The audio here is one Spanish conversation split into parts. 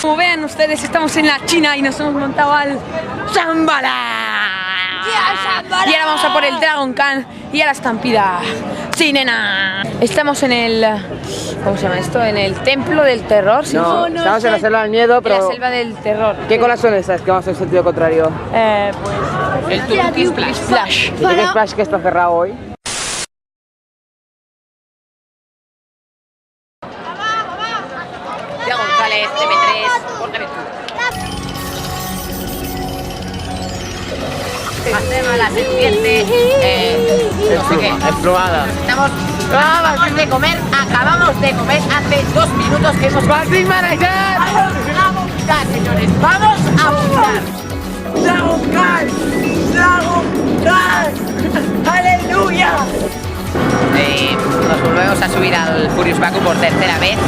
Como vean ustedes, estamos en la China y nos hemos montado al Shambhala. Y ahora vamos a por el Dragon Khan y a la estampida. Sí, nena. Estamos en el... ¿cómo se llama esto? En el templo del terror. ¿Sí? No, estamos en la selva del miedo, pero... En la selva del terror. ¿Qué colas son esas que vamos en sentido contrario? Pues... el Turuki Splash. ¿Y qué Splash que está cerrado hoy? Diego González, TV3, Portaventura. Hacemos la serpiente, no sé qué. Explumada. Acabamos de comer hace 2 minutos que hemos... ¡Martín Manager! ¡Vamos a vomitar, señores! ¡Vamos a vomitar! ¡Dragon Khan! ¡Dragon Khan! ¡Aleluya! Nos volvemos a subir al Furious Baku por 3ª vez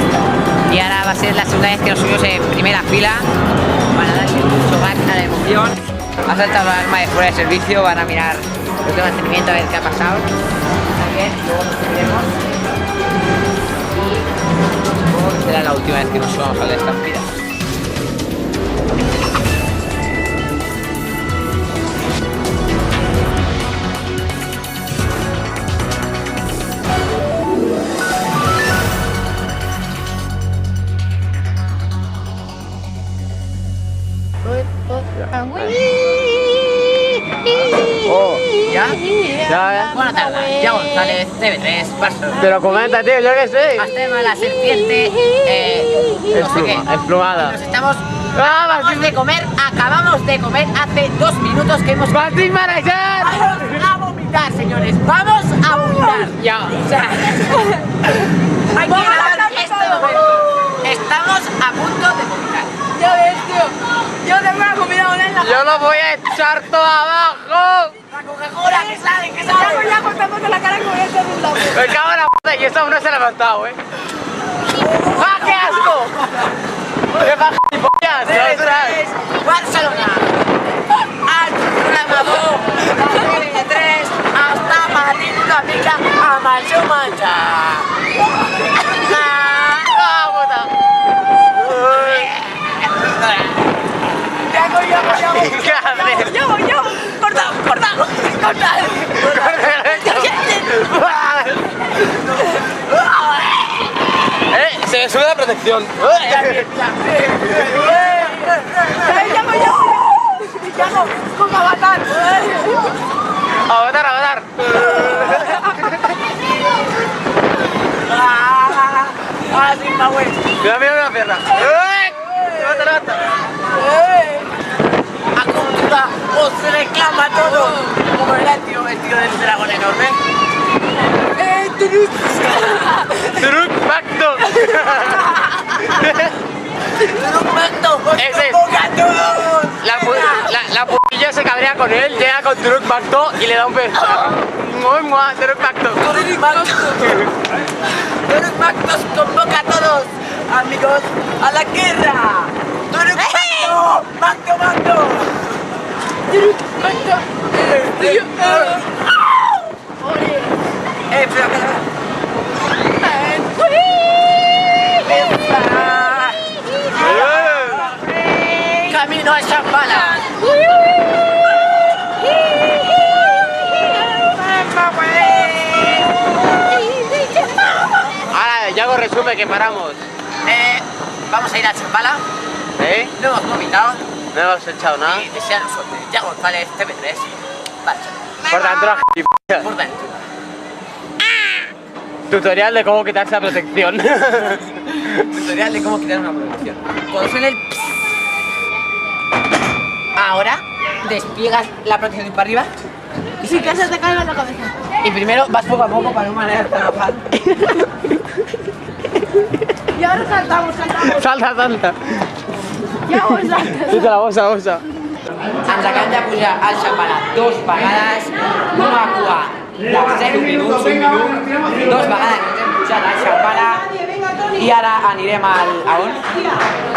y ahora va a ser la segunda vez que nos subimos en primera fila para darle mucho back a la emoción. Ha saltado la alarma de fuera de servicio, van a mirar los de mantenimiento a ver qué ha pasado. Está bien, luego nos subiremos y supongo que será la última vez que nos subamos a la estampida. ¿Ya? Ya. Buenas tardes, Diego González, TV3, Barcelona. Pero comenta, tío, yo qué sé. Hacemos la serpiente, no sé qué. Explumada. Nos estamos... acabamos de comer hace 2 minutos que hemos... ¡Martín Manager! ¡Vamos a vomitar, señores! ¡Vamos a vomitar! Ya. O sea... hay que grabar este momento. Estamos a punto de vomitar. Ya ves, tío. Yo tengo una comida buena en la... ¡Yo lo voy a echar todo abajo! ¡La Coca-Cola, que sale, que Estamos sale! ya cortándote la cara con esta de un lado. Me cago en la puta y esta aún no se ha levantado, ¡Ah, qué asco! ¡Qué gilipollas! ¡Ostras! Barcelona! Al programador de TV3 hasta Madrid una mica a Mancho Mancha. ¡Ya! ¡Corta! Se me sube la protección. ¡Ya! ¡Con Avatar! Avatar. Zimbabue! Mira una pierna. Levanta. A cultura os reclama todo. Como era el tío del dragón enorme. Truk Pacto. Ese es. La putilla se cabrea con él, llega con Truk Pacto y le da un beso. Truk Pacto. Turuk Pactos convoca a todos, amigos, a la guerra. Turuk Pacto. Turuk Pacto. Camino a Shambhala. Ahora, Yago resume que paramos. Vamos a ir a Shambhala. No hemos vomitado No hemos echado nada. y desean suerte. Diego González, TV3, Barcelona. Por tanto, la Portaventura. tutorial de cómo quitarse la protección. Tutorial de cómo quitar una protección. Cuando suene el ahora despliegas la protección para arriba Y si casi te cae en la cabeza. y primero vas poco a poco para no marearte a la paz. Y ahora saltamos. Salta. Ya vos saltas. Quita la bolsa. Ens acabem de pujar al Shambhala 2 vegades, una cua de 0 minuts, 1 minut, 2 vegades que ens hem pujat al Shambhala i ara anirem a on?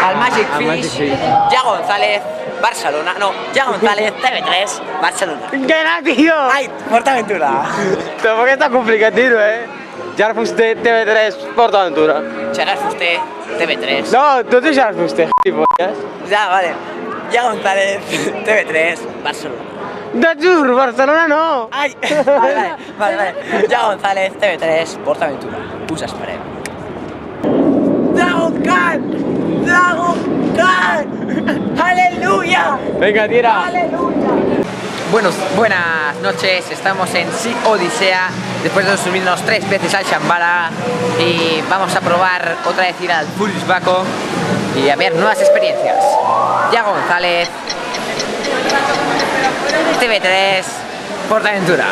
Al Magic Fish, Diego González, Barcelona, no, Diego González, TV3, Barcelona. ¿Qué era, tío? Ay, Portaventura. Tampoco está complicadito, Ja Fuster, TV3, PortAventura. Gerard Fuster, TV3. No, tu ets Gerard Fuster, gilipolles. Ya, vale. Ya González, TV3, Barcelona. De Jur, Barcelona no. Ai! Vale. Ja González, TV3, PortAventura. Us esperem. Dragon Khan! Dragon Khan! ¡Aleluya! Venga, tira. Buenas noches, estamos en Sea Odisea después de subirnos 3 veces al Shambhala y vamos a probar otra vez ir al Furious Baco y a ver nuevas experiencias. Ya González, TV3, PortAventura.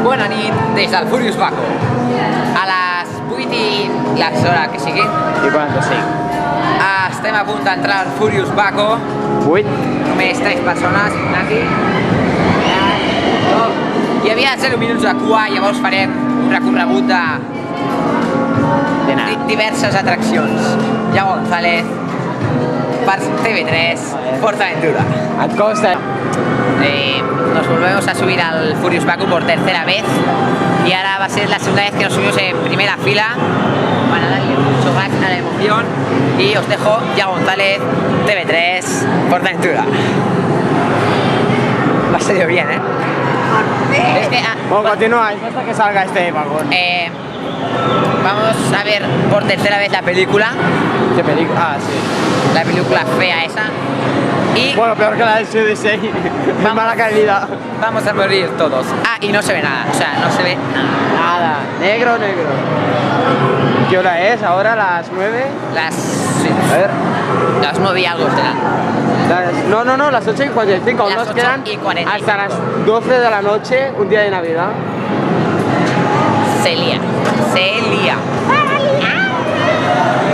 Bona nit des del Furious Baco. A les 8 i l'hora que sigui. I 45. Estem a punt d'entrar al Furious Baco. 8. Només 3 persones, Ignati. Hi havia 0 minuts de cua, llavors farem un recorregut de diverses atraccions. Ja González, per TV3, PortAventura. Et costa. Nos volvemos a subir al Furious Baco por tercera vez y ahora va a ser la segunda vez que nos subimos en primera fila para darle mucho gas a la emoción y os dejo ya González, TV3, PortAventura. Va a ser bien, ¿eh? Bueno, continúa, hasta que salga este vagón. Vamos a ver por tercera vez la película, ¿Qué película? Ah, sí. la película fea esa y Bueno, peor que la del CDC. Es mala calidad. vamos a morir todos. Ah, y no se ve nada, o sea, no se ve nada. Nada. Negro. ¿Qué hora es? ¿Ahora las 9? Sí, A ver. las 9 y algo serán. No, las 8 y 45. Aún Las nos 8 quedan y 45. hasta las 12 de la noche, un día de Navidad. Se lía.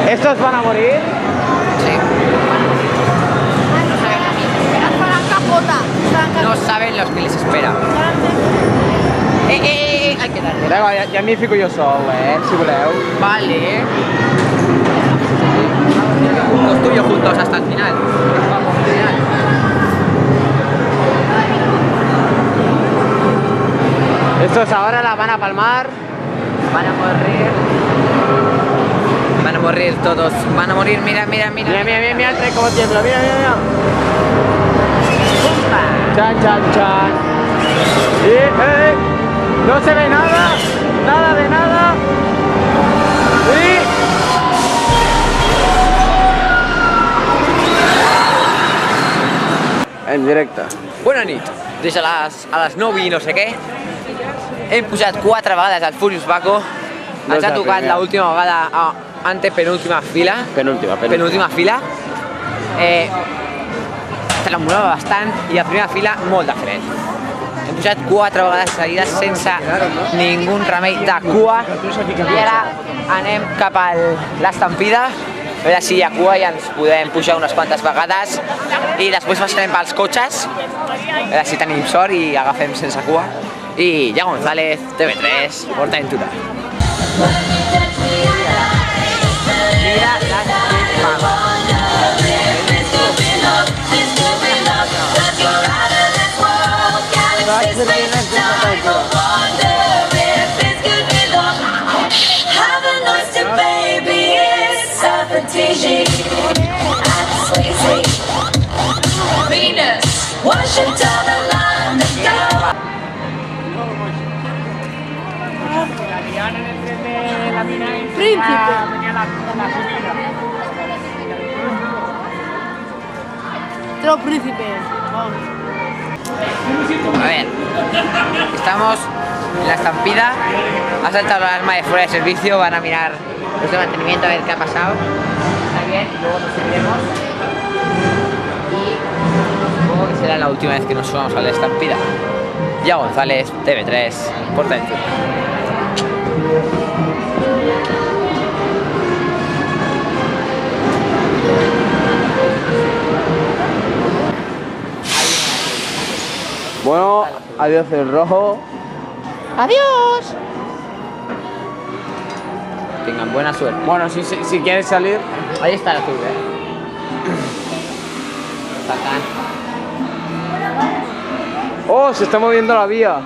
¿Estos van a morir? Sí. No saben los que les espera. Hay que darle. Vinga, ja m'hi fico jo sol, si voleu. Vale. Los tuyos juntos hasta el final. Vamos, final. Estos ahora la van a palmar. Van a morir todos. Van a morir, mira. Mira el tren como tiembla, mira. ¡Pumba! Chan. No se ve nada de nada. En directe. Bona nit. Des de a les 9 i no sé què, hem pujat 4 vegades al Furious Baco. No Ens és ha la tocat primera. l'última vegada a antepenúltima fila. Penúltima fila. Tremolava bastant i a primera fila molt de fred. Hem pujat 4 vegades seguides sense ningú remei de cua i ara anem cap a l'estampida. A veure si hi ha cua i ens podem pujar unes quantes vegades i després baixarem pels cotxes a veure si tenim sort i agafem sense cua. I ja González, TV3, PortAventura. Mira las que pagan. Venus, Washington, London. Príncipe. Otro príncipe. Vamos. A ver, estamos en la estampida, ha saltado la alarma de fuera de servicio, van a mirar los de mantenimiento a ver qué ha pasado. Está bien, luego nos subiremos y supongo que será la última vez que nos subamos a la estampida. Ya González, TV3, PortAventura. Bueno, adiós el rojo. ¡Adiós! Tengan buena suerte. Bueno, si quieres salir. Ahí está el azul, Bacán. Oh, se está moviendo la vía.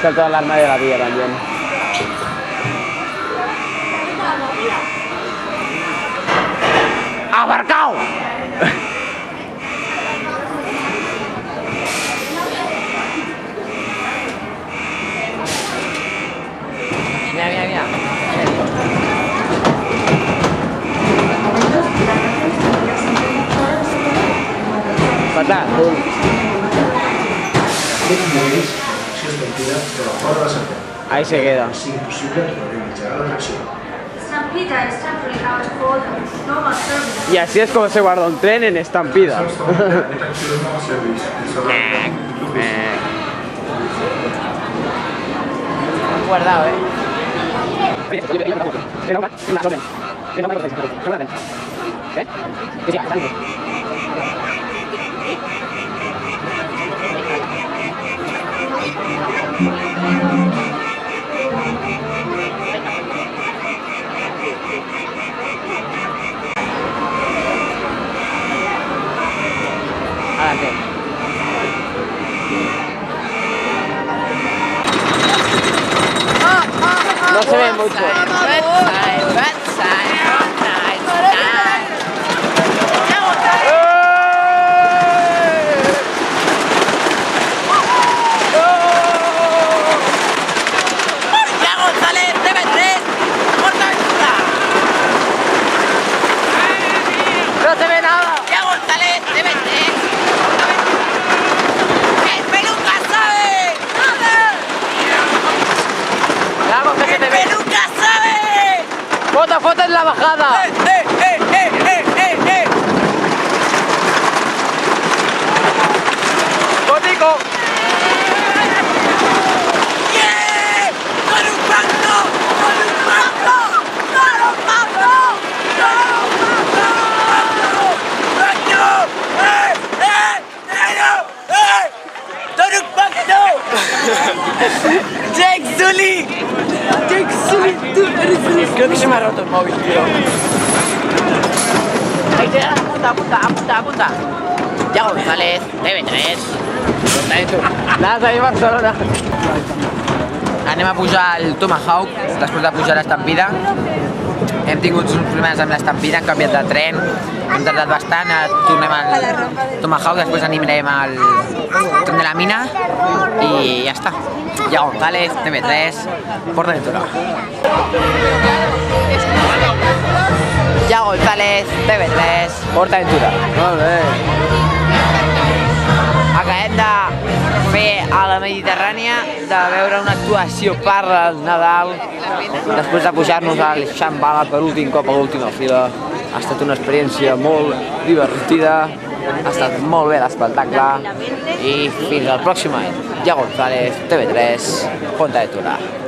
Salta el arma de la vía también. ¡Abarcao! Mira, mira, mira. Fatal. Ahí se queda. Stampede is temporarily out of order. No more service. Y así es como se guarda un tren en Estampida. Guardado, Adelante. No se ve mucho. No se ve nada. Ya González, te metes. ¡El peluca sabe! Vamos, que se te ve. ¡Peluca sabe! Foto, foto en la bajada. Fotico. ¡Yeah! ¡Con un pacto! ¡Con un pacto! ¡Con un pacto! ¡Con un pacto! ¡Pacto! ¡Con un pacto! ¡Jake Sully! Jake Sully, tú eres el... Creo que se me ha roto el móvil, tío. Ahí te apunta, apunta, apunta, apunta. Ya González, TV3. Nada, ahí Barcelona. Anem a pujar el Tomahawk, després de pujar l'Estampida. Hem tingut uns problemes amb l'Estampida, hem canviat de tren, hem tardat bastant, ara tornem al Tomahawk, després anirem al tren de la mina i ja està. Ja González, TV3, PortAventura. Ja González, TV3, PortAventura. Molt bé. Acabem de fer a la Mediterrània, de veure una actuació per al Nadal, després de pujar-nos al Shambhala per últim cop a l'última fila. Ha estat una experiència molt divertida, ha estat molt bé l'espectacle i fins al pròxim any. Ja González, TV3, PortAventura.